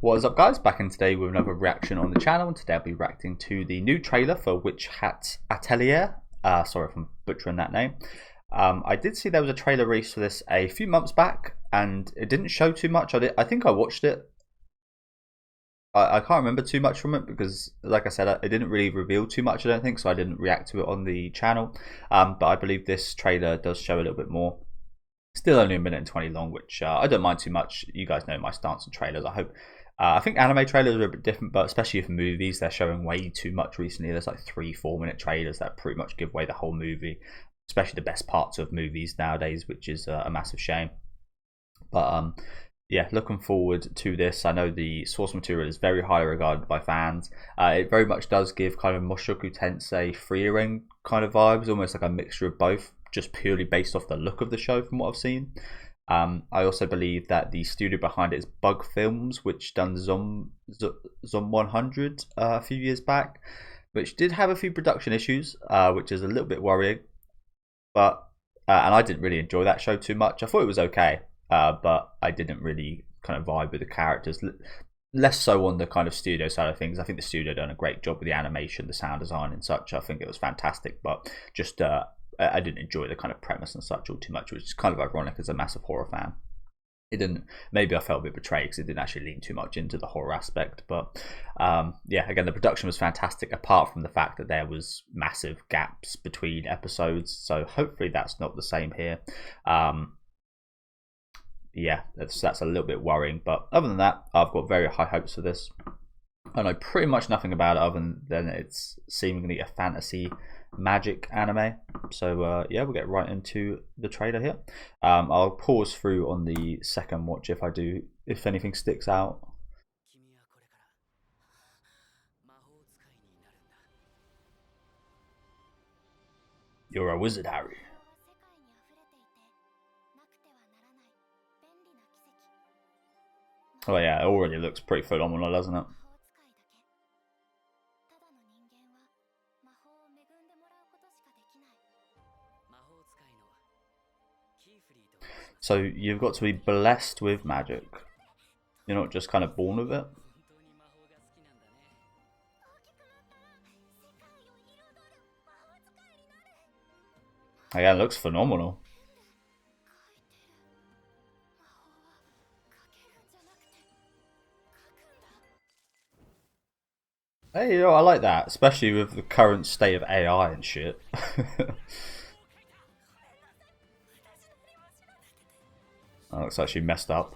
What is up, guys? Back in today with another reaction on the channel, and today I'll be reacting to the new trailer for Hat Atelier. Sorry if I'm butchering that name. I did see there was a trailer release for this a few months back, and it didn't show too much. I think I watched it. I can't remember too much from it because, like I said, it didn't really reveal too much, I don't think, so I didn't react to it on the channel. But I believe this trailer does show a little bit more. Still only a minute and 20 long, which I don't mind too much. You guys know my stance on trailers. I think anime trailers are a bit different, but especially for movies, they're showing way too much recently. There's like 3-4 minute trailers that pretty much give away the whole movie, especially the best parts of movies nowadays, which is a massive shame. But yeah, looking forward to this. I know the source material is very highly regarded by fans. It very much does give kind of Mushoku Tensei Free kind of vibes, almost like a mixture of both, just purely based off the look of the show from what I've seen. I also believe that the studio behind it is Bug Films, which done Zom 100 a few years back, which did have a few production issues, which is a little bit worrying. But and I didn't really enjoy that show too much. I thought it was okay, but I didn't really kind of vibe with the characters. Less so on the kind of studio side of things. I think the studio done a great job with the animation, the sound design, and such. I think it was fantastic, but just I didn't enjoy the kind of premise and such all too much, which is kind of ironic as a massive horror fan. It didn't. Maybe I felt a bit betrayed because it didn't actually lean too much into the horror aspect. But yeah, again, the production was fantastic. Apart from the fact that there was massive gaps between episodes, so hopefully that's not the same here. Yeah, that's a little bit worrying. But other than that, I've got very high hopes for this. I know pretty much nothing about it other than it's seemingly a fantasy magic anime. So yeah, we'll get right into the trailer here. I'll pause through on the second watch if anything sticks out. You're a wizard, Harry. Oh yeah, it already looks pretty phenomenal, doesn't it? So you've got to be blessed with magic. You're not just kind of born with it. Again, it looks phenomenal. Hey, you know, I like that, especially with the current state of AI and shit. That looks like she messed up.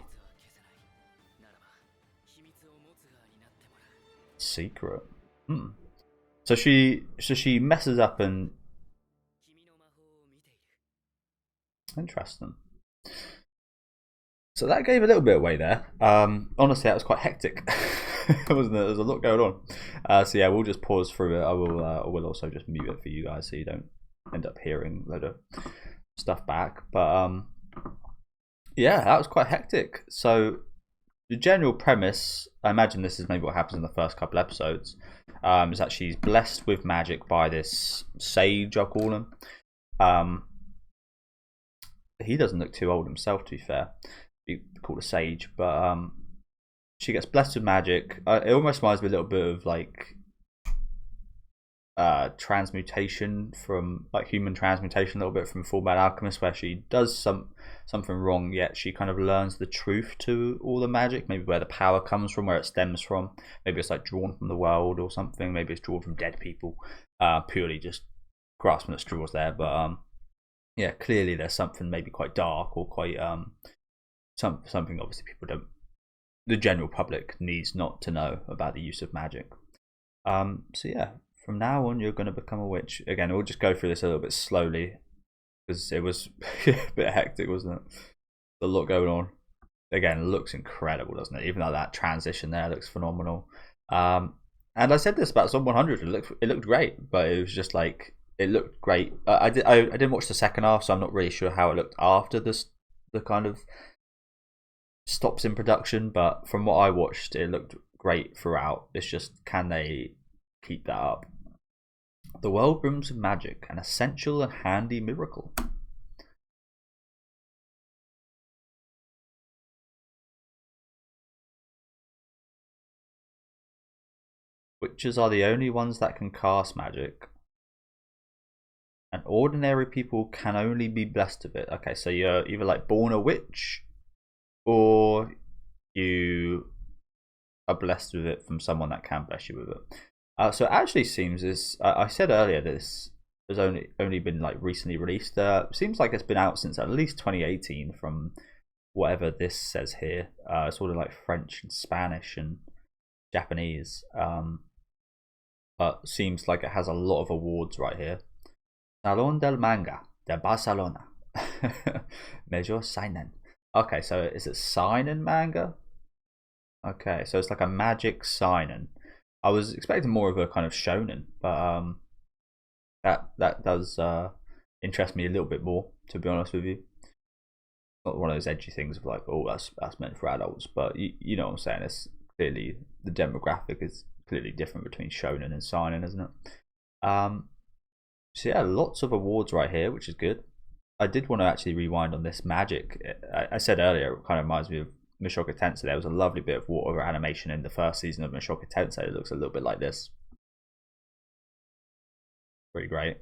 Secret. So she messes up and interesting. So that gave a little bit away there. Honestly, that was quite hectic, wasn't it? There's a lot going on. So yeah, we'll just pause through it. I will also just mute it for you guys so you don't end up hearing a load of stuff back. But yeah, that was quite hectic. So the general premise, I imagine this is maybe what happens in the first couple episodes, is that she's blessed with magic by this sage, I'll call him. He doesn't look too old himself, to be fair. Be called a sage, but she gets blessed with magic. It almost reminds me a little bit of like transmutation from like human transmutation, a little bit from Full Metal Alchemist, where she does something wrong, yet she kind of learns the truth to all the magic. Maybe where the power comes from, where it stems from. Maybe it's like drawn from the world or something. Maybe it's drawn from dead people. Purely just grasping at straws there, but yeah, clearly there's something maybe quite dark or quite something obviously the general public needs not to know about the use of magic. So yeah, from now on you're going to become a witch. Again, we'll just go through this a little bit slowly because it was a bit hectic, wasn't it? A lot going on. Again, it looks incredible, doesn't it? Even like that transition there looks phenomenal. And I said this about Zom 100. It looked great, but it was just like it looked great. I didn't watch the second half, so I'm not really sure how it looked after the kind of stops in production. But from what I watched, it looked great throughout. It's just, can they keep that up? The world brims with magic, an essential and handy miracle. witches are the only ones that can cast magic, and ordinary people can only be blessed with it. Okay, so you're either like born a witch, or you are blessed with it from someone that can bless you with it. So it actually seems this. I said earlier this has only been like recently released. Seems like it's been out since at least 2018 from whatever this says here. Sort of like French and Spanish and Japanese. But seems like it has a lot of awards right here. Salon del Manga de Barcelona. Major seinen. Okay, so is it seinen manga? Okay, so it's like a magic seinen. I was expecting more of a kind of shonen, but that does interest me a little bit more, to be honest with you. Not one of those edgy things of like, oh, that's meant for adults, but you know what I'm saying. It's clearly the demographic is clearly different between shonen and seinen, isn't it? So yeah, lots of awards right here, which is good. I did want to actually rewind on this magic. I said earlier, it kind of reminds me of Mushoku Tensei. There was a lovely bit of water animation in the first season of Mushoku Tensei. It looks a little bit like this. Pretty great.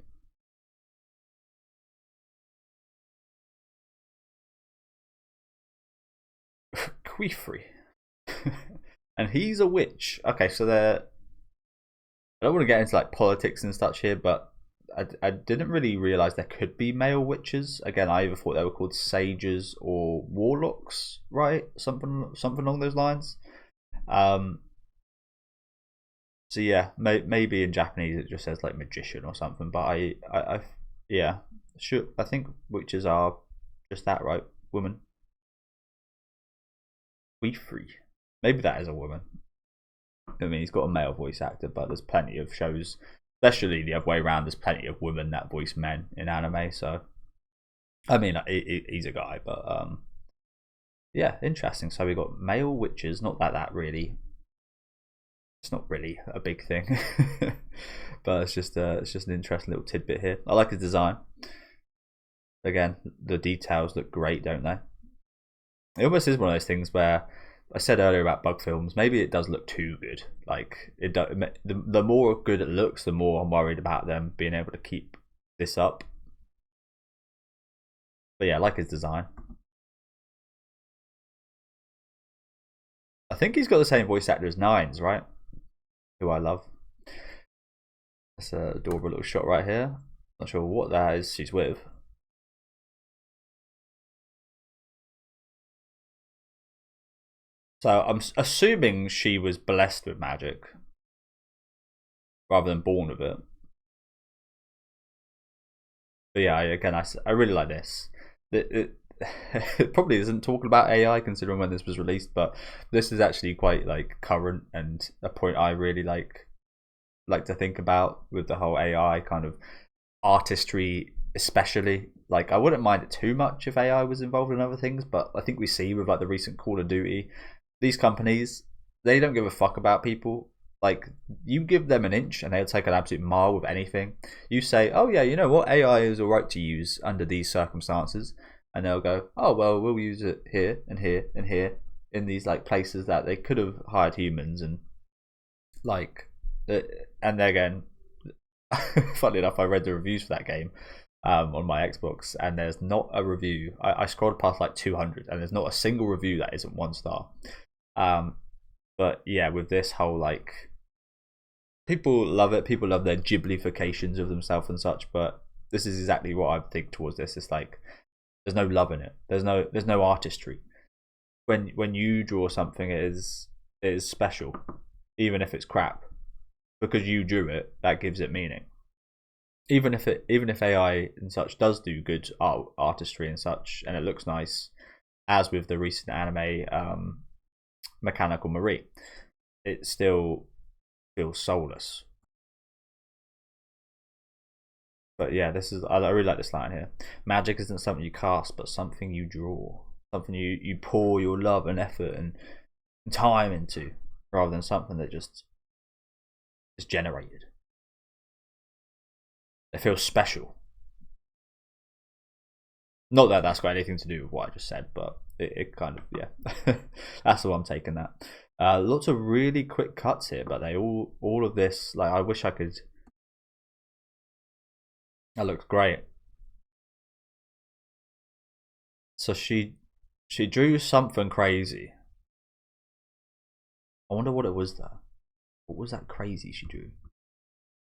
Queefrey. And he's a witch. Okay, so I don't want to get into like politics and such here, but I didn't really realise there could be male witches. Again, I either thought they were called sages or warlocks, right? Something along those lines. So yeah, maybe in Japanese it just says like magician or something. But yeah, sure. I think witches are just that, right? Woman. Queefrey. Maybe that is a woman. I mean, he's got a male voice actor, but there's plenty of shows, especially the other way around. There's plenty of women that voice men in anime. So, I mean, he's a guy, but yeah, interesting. So we got male witches. Not that really. It's not really a big thing, but it's just an interesting little tidbit here. I like his design. Again, the details look great, don't they? It almost is one of those things where I said earlier about bug films. Maybe it does look too good. Like the more good it looks, the more I'm worried about them being able to keep this up. But yeah, I like his design. I think he's got the same voice actor as Nines, right? Who I love. That's an adorable little shot right here. Not sure what that is she's with. So I'm assuming she was blessed with magic rather than born with it. But yeah, again, I really like this. It probably isn't talking about AI considering when this was released, but this is actually quite like current and a point I really like to think about with the whole AI kind of artistry, especially. Like, I wouldn't mind it too much if AI was involved in other things, but I think we see with like the recent Call of Duty, these companies, they don't give a fuck about people. Like, you give them an inch and they'll take an absolute mile with anything. You say, oh yeah, you know what, AI is alright to use under these circumstances, and they'll go, oh well, we'll use it here and here and here in these like places that they could have hired humans, and like, and again, funnily enough, I read the reviews for that game on my Xbox, and there's not a review. I scrolled past like 200, and there's not a single review that isn't 1 star. But yeah, with this whole like, people love it. People love their Ghiblifications of themselves and such. But this is exactly what I think towards this. It's like there's no love in it. There's no artistry. When you draw something, it is special, even if it's crap, because you drew it. That gives it meaning. Even if AI and such does do good artistry and such, and it looks nice, as with the recent anime Mechanical Marie, it still feels soulless. But yeah, I really like this line here. Magic isn't something you cast, but something you draw. Something you pour your love and effort and time into, rather than something that just is generated. It feels special. Not that that's got anything to do with what I just said, but it kind of, yeah. That's the way I'm taking that. Lots of really quick cuts here, but they all of this, like, I wish I could. That looks great. So she drew something crazy. I wonder what it was though. What was that crazy she drew?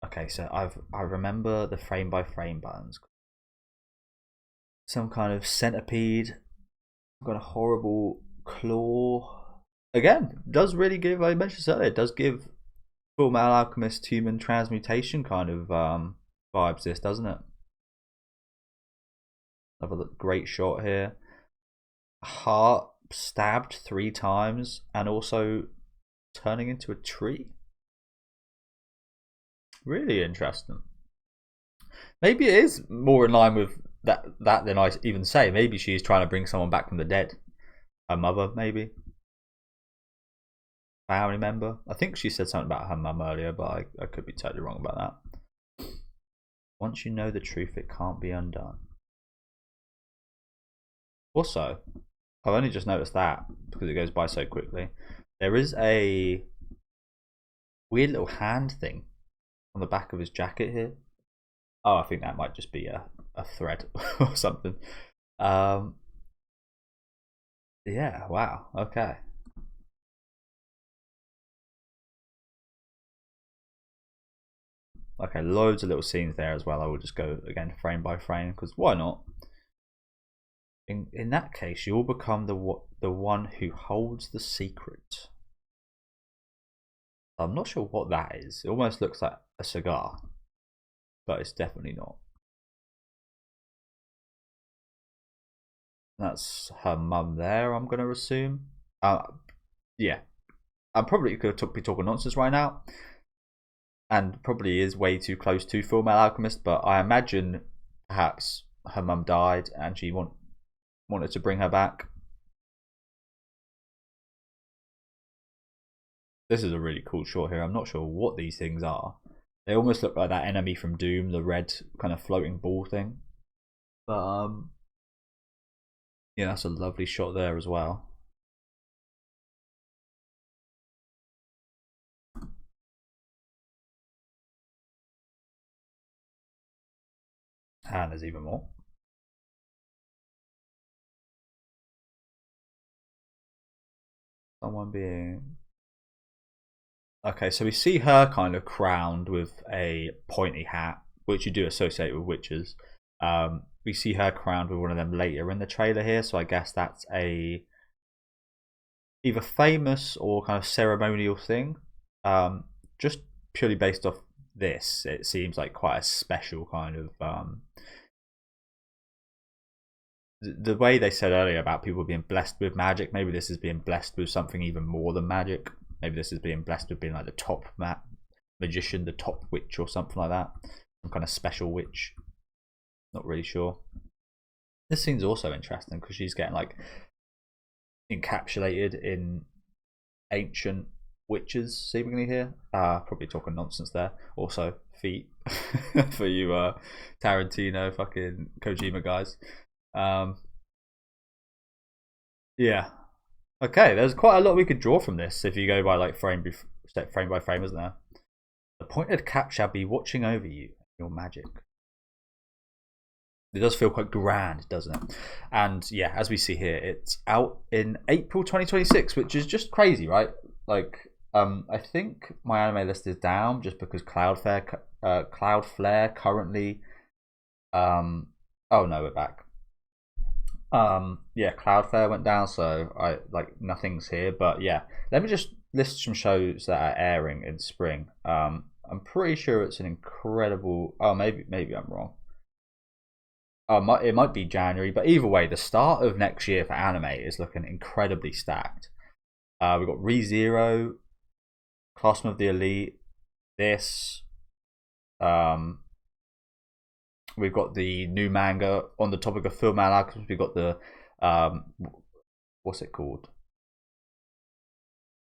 Okay, so I remember the frame by frame buttons. Some kind of centipede. Got a horrible claw. Again, does really give, I mentioned this earlier, it does give Full Metal Alchemist human transmutation kind of vibes, this, doesn't it? Another great shot here. Heart stabbed 3 times and also turning into a tree. Really interesting. Maybe it is more in line with that than I even say. Maybe she's trying to bring someone back from the dead. Her mother, maybe. Family member. I think she said something about her mum earlier, but I could be totally wrong about that. Once you know the truth, it can't be undone. Also, I've only just noticed that because it goes by so quickly. There is a weird little hand thing on the back of his jacket here. Oh, I think that might just be a thread or something. Yeah, wow, okay. Okay, loads of little scenes there as well. I will just go again frame by frame because why not? In that case, you'll become the one who holds the secret. I'm not sure what that is. It almost looks like a cigar, but it's definitely not. That's her mum there, I'm going to assume. Yeah, I'm probably going to be talking nonsense right now, and probably is way too close to Full Metal Alchemist, but I imagine perhaps her mum died and she wanted to bring her back. This is a really cool shot here. I'm not sure what these things are. They almost look like that enemy from Doom, the red kind of floating ball thing. But yeah, that's a lovely shot there as well. And there's even more. Someone being... Okay, so we see her kind of crowned with a pointy hat, which you do associate with witches. We see her crowned with one of them later in the trailer here, so I guess that's a either famous or kind of ceremonial thing. Just purely based off this, it seems like quite a special kind of the way they said earlier about people being blessed with magic. Maybe this is being blessed with something even more than magic. Maybe this is being blessed with being like the top magician, the top witch, or something like that. Some kind of special witch. Not really sure. This scene's also interesting because she's getting like encapsulated in ancient witches seemingly here. Probably talking nonsense there. Also feet for you Tarantino fucking Kojima guys. Yeah. Okay, there's quite a lot we could draw from this if you go by like frame by frame, isn't there? The pointed cap shall be watching over you, your magic. It does feel quite grand, doesn't it? And yeah, as we see here, it's out in April 2026, which is just crazy, right? Like, I think my anime list is down just because Cloudflare currently. Oh no, we're back. Yeah, Cloudflare went down, so I like nothing's here. But yeah, let me just list some shows that are airing in spring. I'm pretty sure it's an incredible. Oh, maybe I'm wrong. It might be January, but either way, the start of next year for anime is looking incredibly stacked. We've got ReZero, Classroom of the Elite, this. We've got the new manga on the topic of Full Metal Alchemist. We've got the what's it called?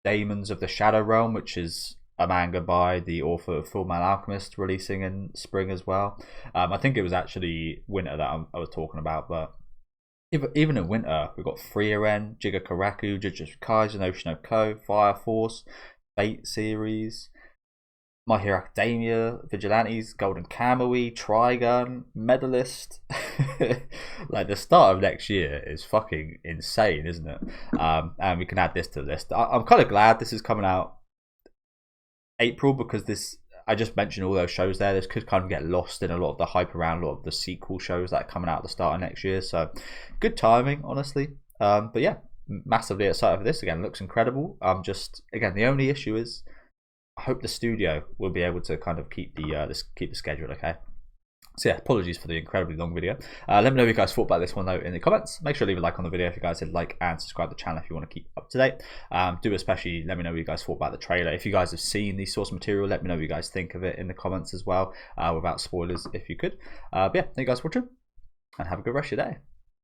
Daemons of the Shadow Realm, which is a manga by the author of Full Metal Alchemist, releasing in spring as well. I think it was actually winter that I was talking about, but Even in winter, we've got Frieren, Jiga Karaku, Jujutsu Kaisen, Oshinoko, Fire Force, Fate series, My Hero Academia, Vigilantes, Golden Kamuy, Trigun, Medalist. Like the start of next year is fucking insane, isn't it? And we can add this to the list. I'm kind of glad this is coming out April, because this, I just mentioned all those shows there. This could kind of get lost in a lot of the hype around a lot of the sequel shows that are coming out at the start of next year. So good timing, honestly. But yeah, massively excited for this. Again, looks incredible. Just again, the only issue is I hope the studio will be able to kind of keep the schedule. Okay. So yeah, apologies for the incredibly long video. Let me know what you guys thought about this one though in the comments. Make sure to leave a like on the video if you guys did like, and subscribe to the channel if you want to keep up to date. Do especially let me know what you guys thought about the trailer. If you guys have seen the source material, let me know what you guys think of it in the comments as well, without spoilers if you could. But yeah, thank you guys for watching, and have a good rest of your day.